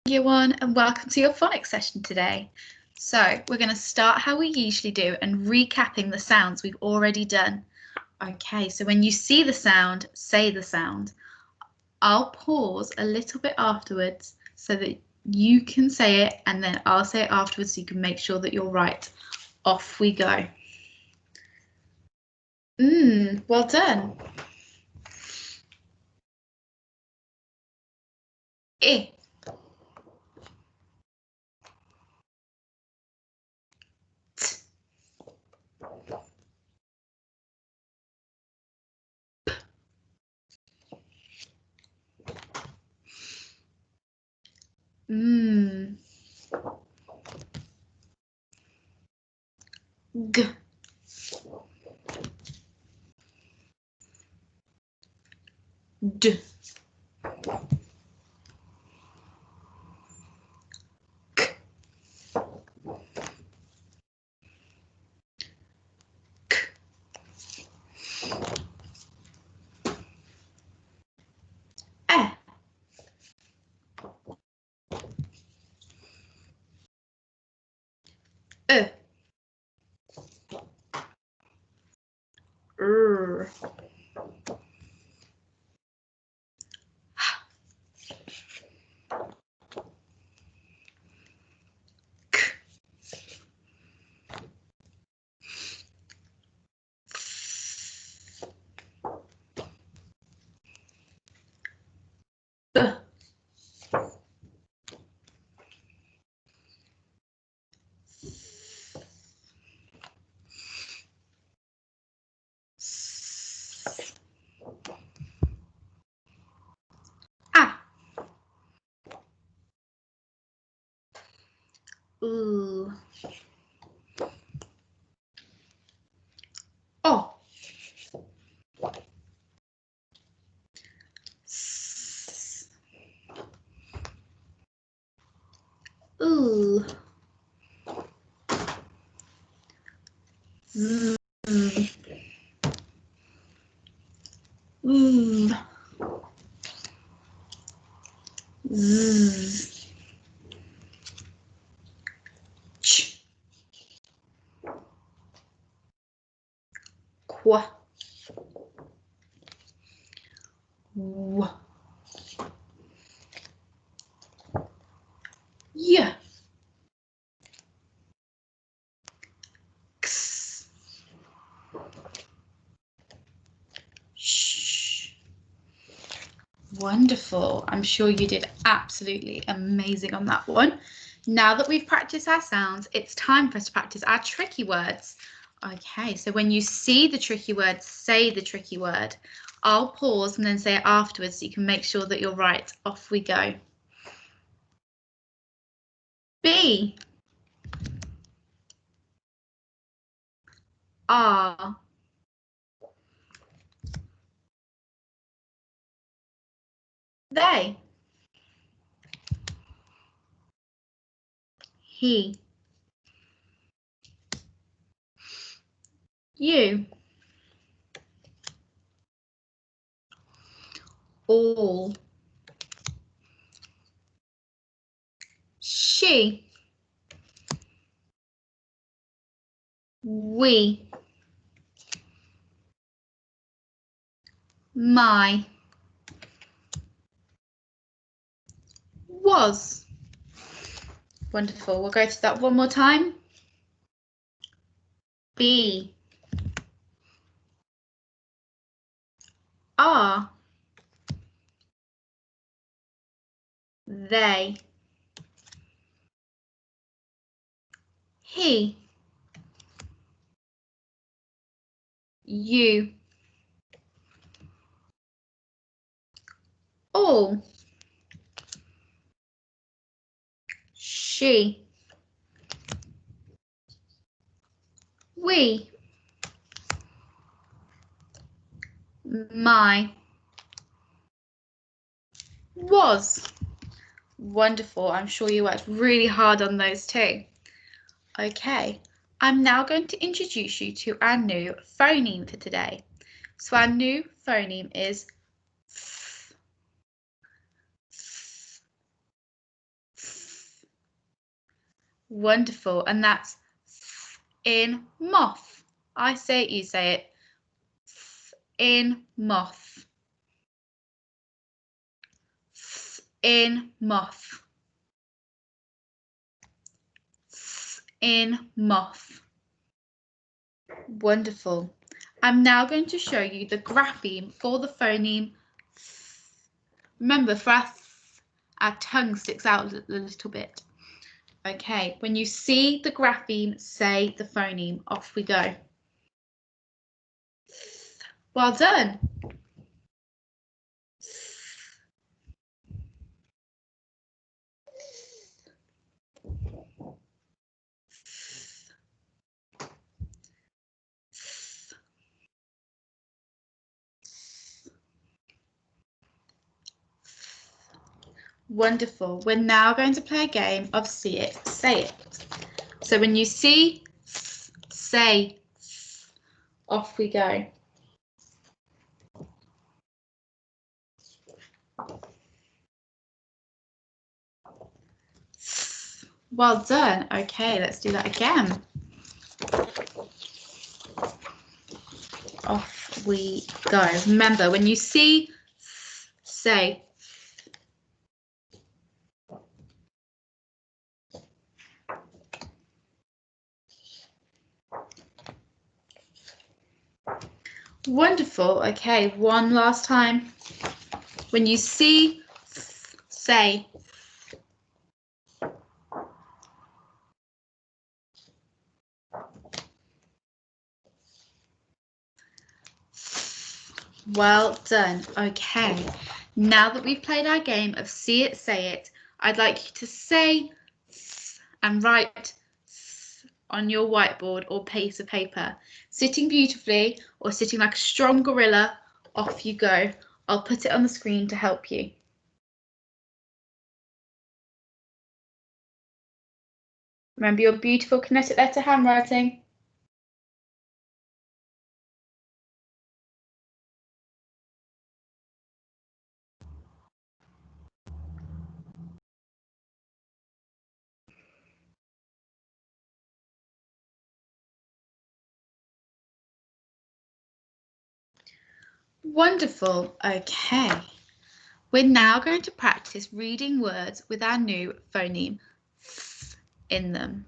Everyone, and welcome to your phonics session today. So we're going to start how we usually do and recapping the sounds we've already done. Okay, so when you see the sound, say the sound. I'll pause a little bit afterwards so that you can say it, and then I'll say it afterwards so you can make sure that you're right. Off we go. Well done. I. G. D. K. K. E. R. B. A. Ooh. O. S. Ooh. Z. Z. Ch. Qua. W. Y. X. Sh. Wonderful. I'm sure you did absolutely amazing on that one. Now that we've practiced our sounds, it's time for us to practice our tricky words. Okay, so when you see the tricky word, say the tricky word. I'll pause and then say it afterwards so you can make sure that you're right. Off we go. B. R. They. He. You. All. She. We. My. Was. Wonderful. We'll go to that one more time. Be. Are. They. He. You. All. She. We. My. Was. Wonderful. I'm sure you worked really hard on those too. Okay, I'm now going to introduce you to our new phoneme for today. So our new phoneme is F. F. Wonderful. And that's in moth. I say it, you say it. In moth. In moth. In moth. Wonderful. I'm now going to show you the grapheme for the phoneme. Remember, for us, our tongue sticks out a little bit. Okay, when you see the grapheme, say the phoneme. Off we go. Well done. Wonderful. We're now going to play a game of see it, say it. So when you see, say, off we go. Well done. Okay, let's do that again. Off we go. Remember, when you see, say. Wonderful. Okay, one last time. When you see, say. Well done. Okay, now that we've played our game of see it, say it, I'd like you to say and write on your whiteboard or piece of paper. Sitting beautifully or sitting like a strong gorilla, off you go. I'll put it on the screen to help you. Remember your beautiful kinetic letter handwriting. Wonderful. Okay. We're now going to practice reading words with our new phoneme in them.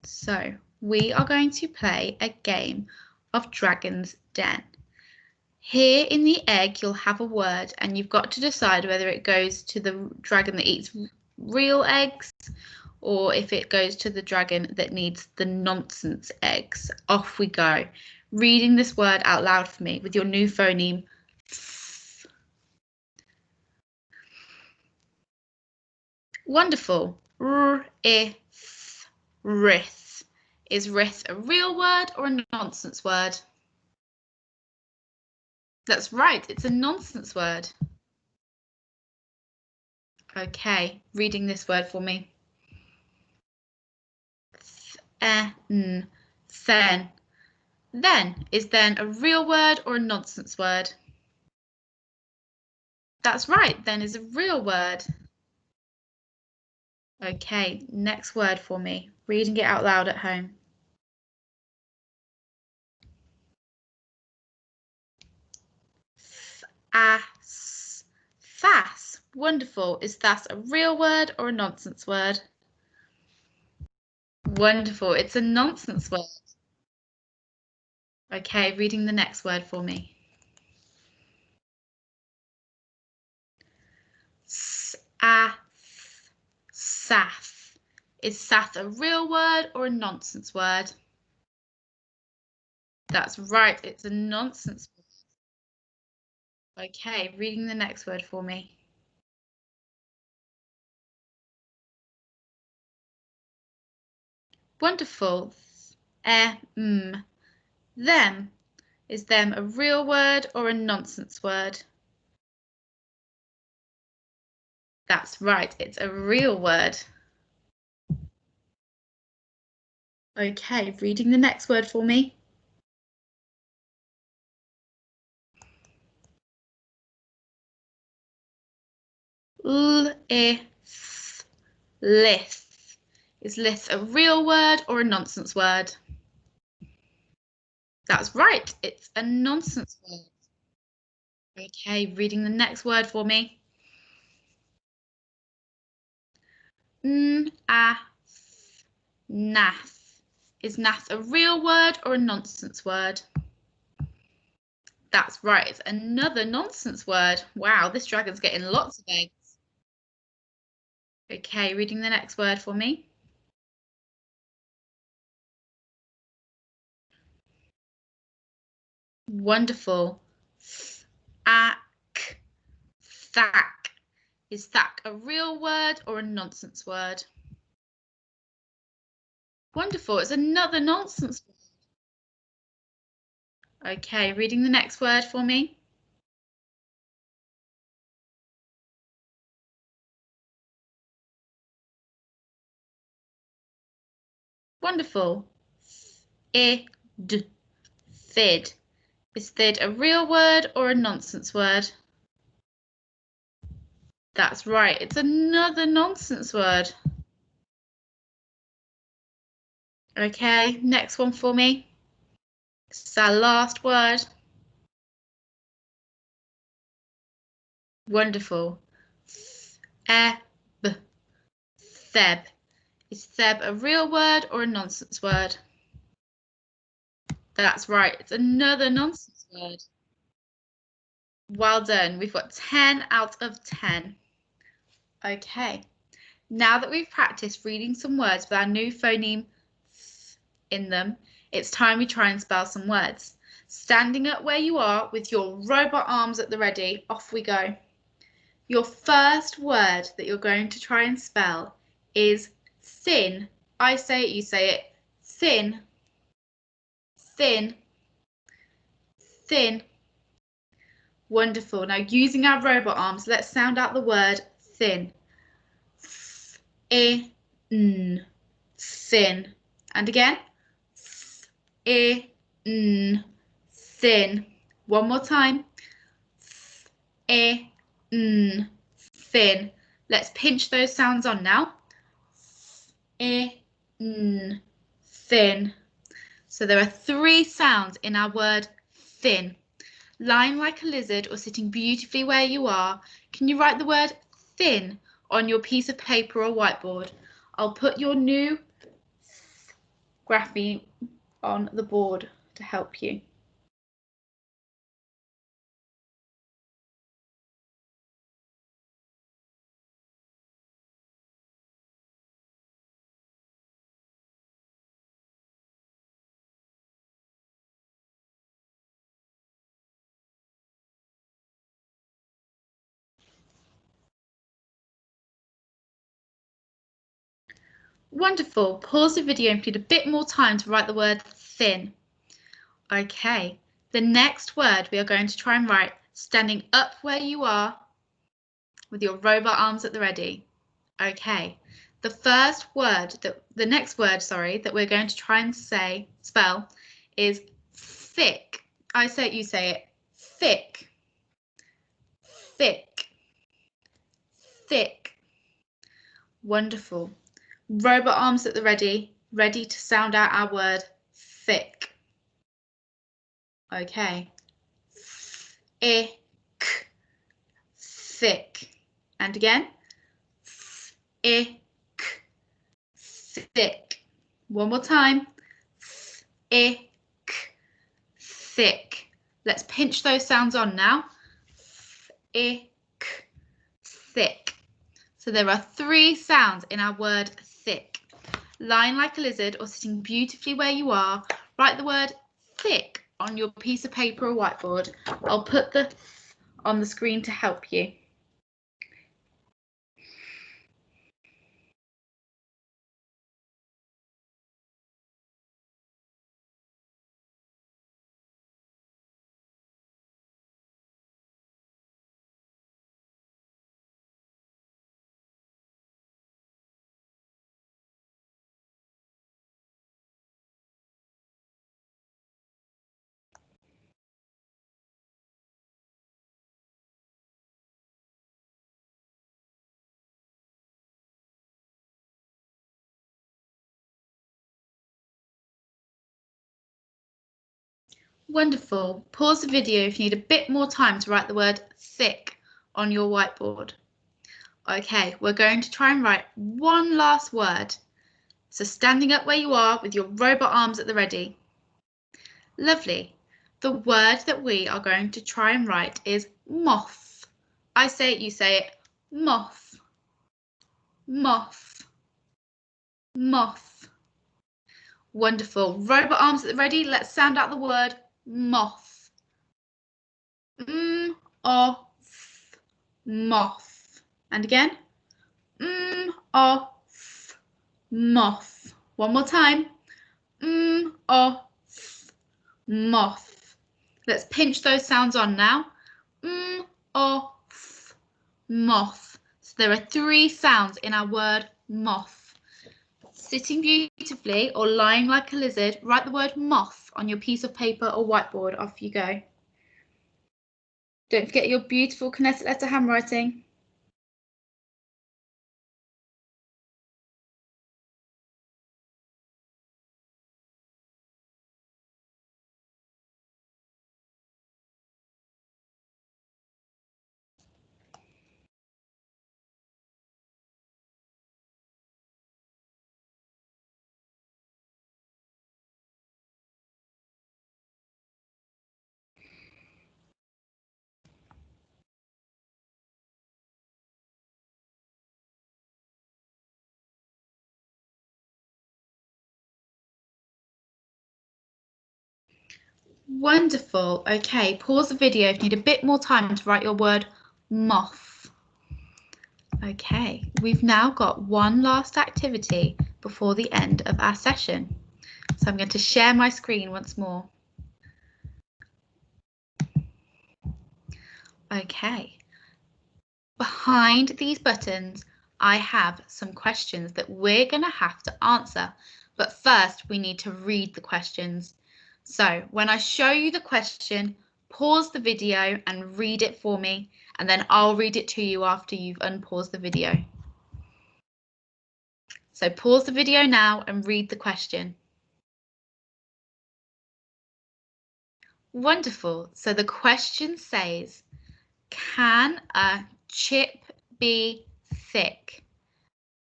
So we are going to play a game of Dragon's Den. Here in the egg, you'll have a word and you've got to decide whether it goes to the dragon that eats real eggs or if it goes to the dragon that needs the nonsense eggs. Off we go. Reading this word out loud for me with your new phoneme. Wonderful. Rith. Is rith a real word or a nonsense word? That's right, it's a nonsense word. Okay, reading this word for me. Then. Then. Is then a real word or a nonsense word? That's right, then is a real word. Okay, next word for me. Reading it out loud at home. Thas. Wonderful. Is thas a real word or a nonsense word? Wonderful. It's a nonsense word. Okay, reading the next word for me. Sath. Is sath a real word or a nonsense word? That's right, it's a nonsense word. Okay, reading the next word for me. Wonderful. Them. Is them a real word or a nonsense word? That's right, it's a real word. Okay, reading the next word for me. Lith. Lith. Is lith a real word or a nonsense word? That's right, it's a nonsense word. Okay, reading the next word for me. Nath. Is nath a real word or a nonsense word? That's right, it's another nonsense word. Wow, this dragon's getting lots of eggs. Okay, reading the next word for me. Wonderful. Thack. Thack. Is thack a real word or a nonsense word? Wonderful, it's another nonsense word. Okay, reading the next word for me. Wonderful. Id. Thid. Is thid a real word or a nonsense word? That's right, it's another nonsense word. Okay, next one for me. This is our last word. Wonderful. Theb. Theb. Is theb a real word or a nonsense word? That's right, it's another nonsense word. Well done, we've got 10 out of 10. Okay, now that we've practiced reading some words with our new phoneme in them, it's time we try and spell some words. Standing up where you are with your robot arms at the ready, off we go. Your first word that you're going to try and spell is thin. I say it, you say it. Thin. Thin. Thin. Wonderful. Now using our robot arms, let's sound out the word thin. Thin. Thin. And again. Thin. One more time. Thin. Let's pinch those sounds on now. Thin. So there are 3 sounds in our word thin. Lying like a lizard or sitting beautifully where you are. Can you write the word thin on your piece of paper or whiteboard? I'll put your new grapheme on the board to help you. Wonderful. Pause the video and need a bit more time to write the word thin. Okay, the next word we are going to try and write standing up where you are with your robot arms at the ready. Okay, the next word, that we're going to try and spell is thick. I say it, you say it. Thick. Thick. Thick. Wonderful. Robot arms at the ready to sound out our word thick. Okay. Thick. Thick. And again. Thick. Thick. One more time. Thick. Thick. Let's pinch those sounds on now. Thick. Thick. So there are 3 sounds in our word thick. Lying like a lizard or sitting beautifully where you are, write the word thick on your piece of paper or whiteboard. I'll put the on the screen to help you. Wonderful. Pause the video if you need a bit more time to write the word thick on your whiteboard. Okay, we're going to try and write one last word. So standing up where you are with your robot arms at the ready. Lovely. The word that we are going to try and write is moth. I say it, you say it. Moth. Moth. Moth. Wonderful. Robot arms at the ready. Let's sound out the word moth. Off. Moth. And again. Off. Moth. One more time. Off. Moth. Let's pinch those sounds on now. Off. Moth. So there are 3 sounds in our word moth. Sitting beautifully or lying like a lizard, write the word moth on your piece of paper or whiteboard. Off you go. Don't forget your beautiful kinetic letter handwriting. Wonderful. Okay, pause the video if you need a bit more time to write your word moth. Okay, we've now got one last activity before the end of our session. So I'm going to share my screen once more. Okay, behind these buttons, I have some questions that we're going to have to answer. But first, we need to read the questions. So when I show you the question, pause the video and read it for me, and then I'll read it to you after you've unpaused the video. So pause the video now and read the question. Wonderful. So the question says, can a chip be thick?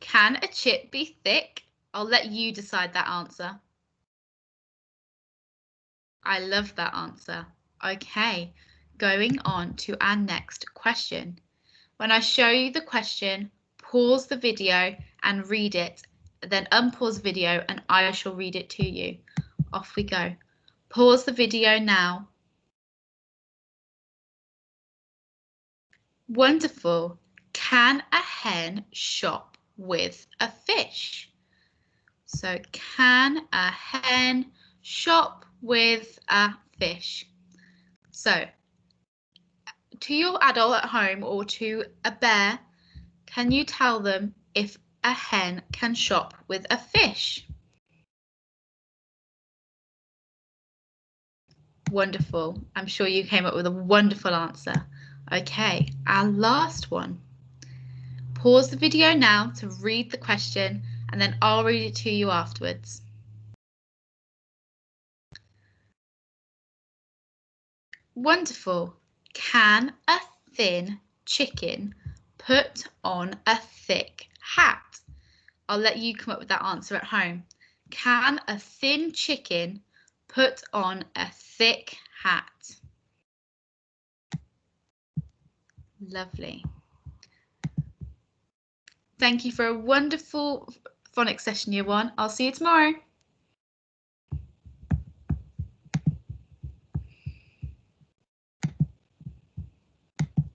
Can a chip be thick? I'll let you decide that answer. I love that answer. Okay, going on to our next question. When I show you the question, pause the video and read it, then unpause the video and I shall read it to you. Off we go. Pause the video now. Wonderful. Can a hen shop with a fish? So can a hen shop with a fish? So to your adult at home or to a bear, can you tell them if a hen can shop with a fish? Wonderful. I'm sure you came up with a wonderful answer. Okay, our last one. Pause the video now to read the question and then I'll read it to you afterwards. Wonderful. Can a thin chicken put on a thick hat? I'll let you come up with that answer at home. Can a thin chicken put on a thick hat? Lovely. Thank you for a wonderful phonics session, year 1. I'll see you tomorrow.